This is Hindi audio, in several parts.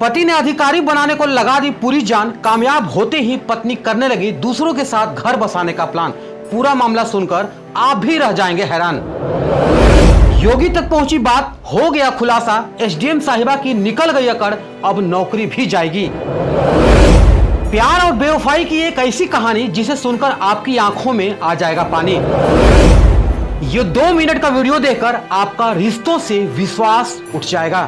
पति ने अधिकारी बनाने को लगा दी पूरी जान। कामयाब होते ही पत्नी करने लगी दूसरों के साथ घर बसाने का प्लान। पूरा मामला सुनकर आप भी रह जाएंगे हैरान। योगी तक पहुंची बात, हो गया खुलासा। एसडीएम साहिबा की निकल गई अकड़, अब नौकरी भी जाएगी। प्यार और बेवफाई की एक ऐसी कहानी जिसे सुनकर आपकी आंखों में आ जाएगा पानी। ये 2 मिनट का वीडियो देखकर आपका रिश्तों से विश्वास उठ जाएगा।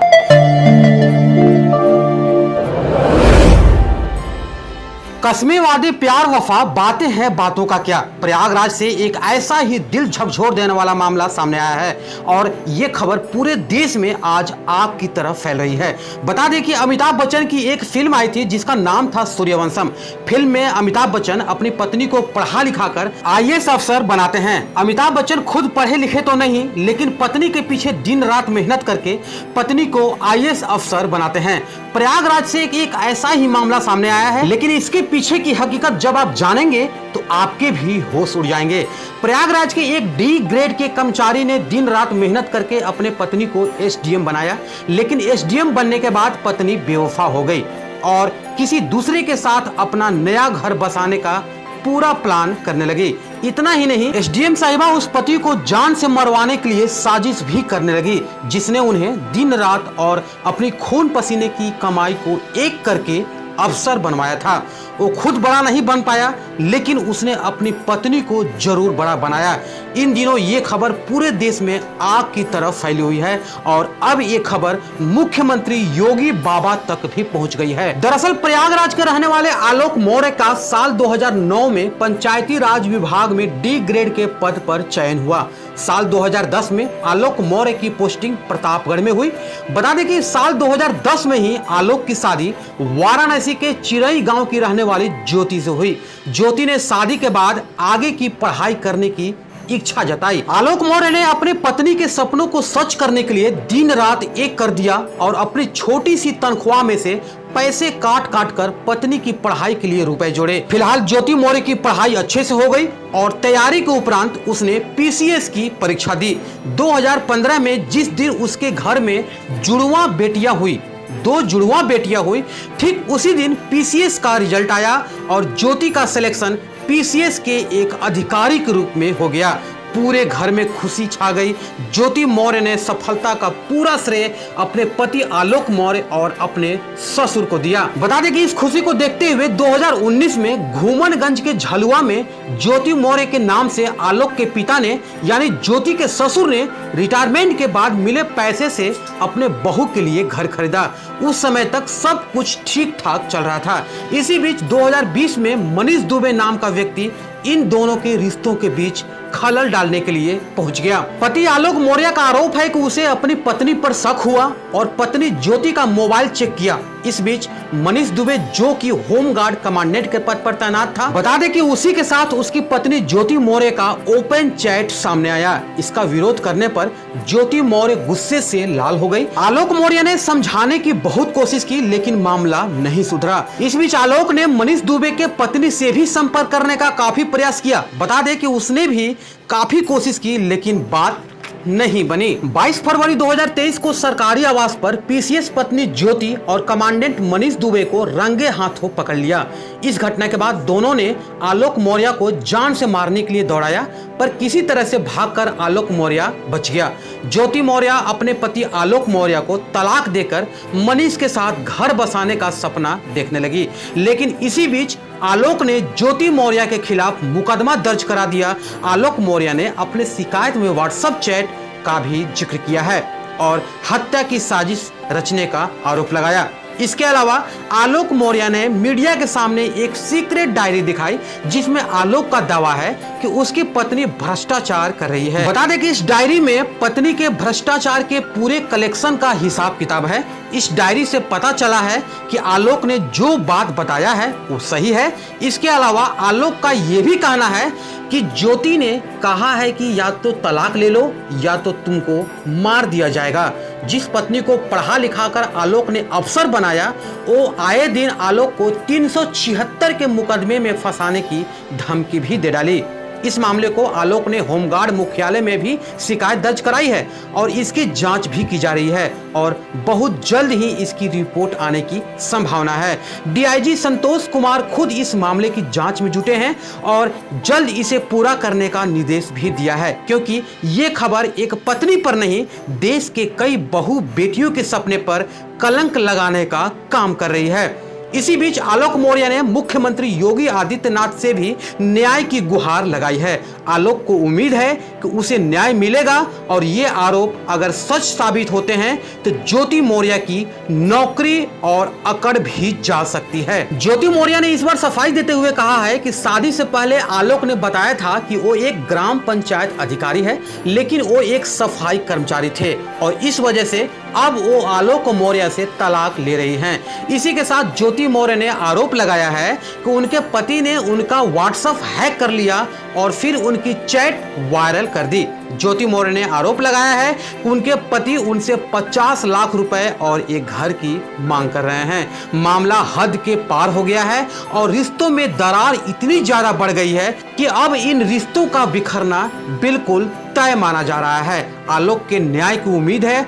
कस्में वादे प्यार वफा, बातें हैं बातों का क्या। प्रयागराज से एक ऐसा ही दिल झकझोर देने वाला मामला सामने आया है और ये खबर पूरे देश में आज आग की तरह फैल रही है। बता दें कि अमिताभ बच्चन की एक फिल्म आई थी जिसका नाम था सूर्यवंशम। फिल्म में अमिताभ बच्चन अपनी पत्नी को पढ़ा लिखाकर आईएएस अफसर बनाते हैं। अमिताभ बच्चन खुद पढ़े लिखे तो नहीं, लेकिन पत्नी के पीछे दिन रात मेहनत करके पत्नी को आईएएस अफसर बनाते हैं। प्रयागराज से एक ऐसा ही मामला सामने आया है, लेकिन इसके पीछे की हकीकत जब आप जानेंगे तो आपके भी होश उड़ जाएंगे। प्रयागराज के एक डी ग्रेड के कर्मचारी ने दिन रात मेहनत करके अपने पत्नी को एसडीएम बनाया, लेकिन एसडीएम बनने के बाद पत्नी बेवफा हो गई और किसी दूसरे के साथ अपना नया घर बसाने का पूरा प्लान करने लगी। इतना ही नहीं, एसडीएम साहिबा उस पति को जान से मरवाने के लिए साजिश भी करने लगी, जिसने उन्हें दिन रात और अपनी खून पसीने की कमाई को एक करके अफसर बनवाया था। वो खुद बड़ा नहीं बन पाया, लेकिन उसने अपनी पत्नी को जरूर बड़ा बनाया। इन दिनों ये खबर पूरे देश में आग की तरह फैली हुई है और अब ये खबर मुख्यमंत्री योगी बाबा तक भी पहुंच गई है। दरअसल प्रयागराज के रहने वाले आलोक मौर्य का साल 2009 में पंचायती राज विभाग में डी ग्रेड के पद पर चयन हुआ। साल 2010 में आलोक मौर्य की पोस्टिंग प्रतापगढ़ में हुई। बता दें कि साल 2010 में ही आलोक की शादी वाराणसी के चिरई गांव की रहने वाली ज्योति से हुई। ज्योति ने शादी के बाद आगे की पढ़ाई करने की इच्छा जताई। आलोक मौर्य ने अपनी पत्नी के सपनों को सच करने के लिए दिन रात एक कर दिया और अपनी छोटी सी तनख्वाह में से पैसे काट काट कर पत्नी की पढ़ाई के लिए रुपए जोड़े। फिलहाल ज्योति मौर्य की पढ़ाई अच्छे से हो गई और तैयारी के उपरांत उसने पीसीएस की परीक्षा दी। 2015 में जिस दिन उसके घर में जुड़वा बेटियां हुई, 2 जुड़वा बेटियां हुई, ठीक उसी दिन पीसीएस का रिजल्ट आया और ज्योति का सिलेक्शन पीसीएस के एक अधिकारी के रूप में हो गया। पूरे घर में खुशी छा गई। ज्योति मौर्य ने सफलता का पूरा श्रेय अपने पति आलोक मौर्य और अपने ससुर को दिया। बता दें कि इस खुशी को देखते हुए 2019 में घूमनगंज के झलुआ में ज्योति मौर्य के नाम से आलोक के पिता ने यानी ज्योति के ससुर ने रिटायरमेंट के बाद मिले पैसे से अपने बहू के लिए घर खरीदा। उस समय तक सब कुछ ठीक ठाक चल रहा था। इसी बीच 2020 में मनीष दुबे नाम का व्यक्ति इन दोनों के रिश्तों के बीच खलल डालने के लिए पहुंच गया। पति आलोक मौर्य का आरोप है कि उसे अपनी पत्नी पर शक हुआ और पत्नी ज्योति का मोबाइल चेक किया। इस बीच मनीष दुबे, जो कि होमगार्ड कमांडेंट के पद पर तैनात था, बता दें कि उसी के साथ उसकी पत्नी ज्योति मौर्य का ओपन चैट सामने आया। इसका विरोध करने पर ज्योति मौर्य गुस्से से लाल हो गई। आलोक मौर्य ने समझाने की बहुत कोशिश की, लेकिन मामला नहीं सुधरा। इस बीच आलोक ने मनीष दुबे के पत्नी से भी संपर्क करने का काफी प्रयास किया। बता दें कि उसने भी काफी कोशिश की, लेकिन बात नहीं बनी। 22 फरवरी 2023 को सरकारी आवास पर पीसीएस पत्नी ज्योति और कमांडेंट मनीष दुबे को रंगे हाथों पकड़ लिया। इस घटना के बाद दोनों ने आलोक मौर्य को जान से मारने के लिए दौड़ाया, पर किसी तरह से भागकर आलोक मौर्य बच गया। ज्योति मौर्य अपने पति आलोक मौर्य को तलाक देकर मनीष के साथ घर बसाने का सपना देखने लगी, लेकिन इसी बीच आलोक ने ज्योति मौर्य के खिलाफ मुकदमा दर्ज करा दिया। आलोक मौर्य ने अपने शिकायत में व्हाट्सएप चैट का भी जिक्र किया है और हत्या की साजिश रचने का आरोप लगाया। इसके अलावा आलोक मौर्य ने मीडिया के सामने एक सीक्रेट डायरी दिखाई, जिसमें आलोक का दावा है कि उसकी पत्नी भ्रष्टाचार कर रही है। बता दें कि इस डायरी में पत्नी के भ्रष्टाचार के पूरे कलेक्शन का हिसाब किताब है। इस डायरी से पता चला है कि आलोक ने जो बात बताया है वो सही है। इसके अलावा आलोक का ये भी कहना है कि ज्योति ने कहा है कि या तो तलाक ले लो या तो तुमको मार दिया जाएगा। जिस पत्नी को पढ़ा लिखाकर आलोक ने अफसर बनाया, वो आए दिन आलोक को 376 के मुकदमे में फंसाने की धमकी भी दे डाली। इस मामले को आलोक ने होमगार्ड मुख्यालय में भी शिकायत दर्ज कराई है और इसकी जांच भी की जा रही है और बहुत जल्द ही इसकी रिपोर्ट आने की संभावना है। डीआईजी संतोष कुमार खुद इस मामले की जांच में जुटे हैं और जल्द इसे पूरा करने का निर्देश भी दिया है, क्योंकि ये खबर एक पत्नी पर नहीं, देश के कई बहू बेटियों के सपने पर कलंक लगाने का काम कर रही है। इसी बीच आलोक मौर्य ने मुख्यमंत्री योगी आदित्यनाथ से भी न्याय की गुहार लगाई है। आलोक को उम्मीद है कि उसे न्याय मिलेगा और ये आरोप अगर सच साबित होते हैं तो ज्योति मौर्य की नौकरी और अकड़ भी जा सकती है। ज्योति मौर्य ने इस बार सफाई देते हुए कहा है कि शादी से पहले आलोक ने बताया था कि वो एक ग्राम पंचायत अधिकारी है, लेकिन वो एक सफाई कर्मचारी थे और इस वजह से अब वो आलोक मौर्य से तलाक ले रही हैं। इसी के साथ ज्योति मौर्य ने आरोप लगाया है कि उनके पति ने उनका व्हाट्सएप हैक कर लिया और फिर उनकी चैट वायरल कर दी। ज्योति मौर्य ने आरोप लगाया है कि उनके पति उनसे 50 लाख रुपए और एक घर की मांग कर रहे हैं। मामला हद के पार हो गया है और रिश्तों में दरार इतनी ज्यादा बढ़ गई है कि अब इन रिश्तों का बिखरना बिल्कुल तय माना जा रहा है। आलोक के न्याय की उम्मीद है,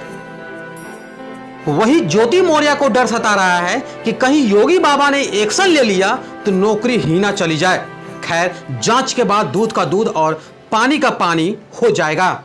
वही ज्योति मौर्य को डर सता रहा है कि कहीं योगी बाबा ने एक्शन ले लिया तो नौकरी ही ना चली जाए। खैर, जांच के बाद दूध का दूध और पानी का पानी हो जाएगा।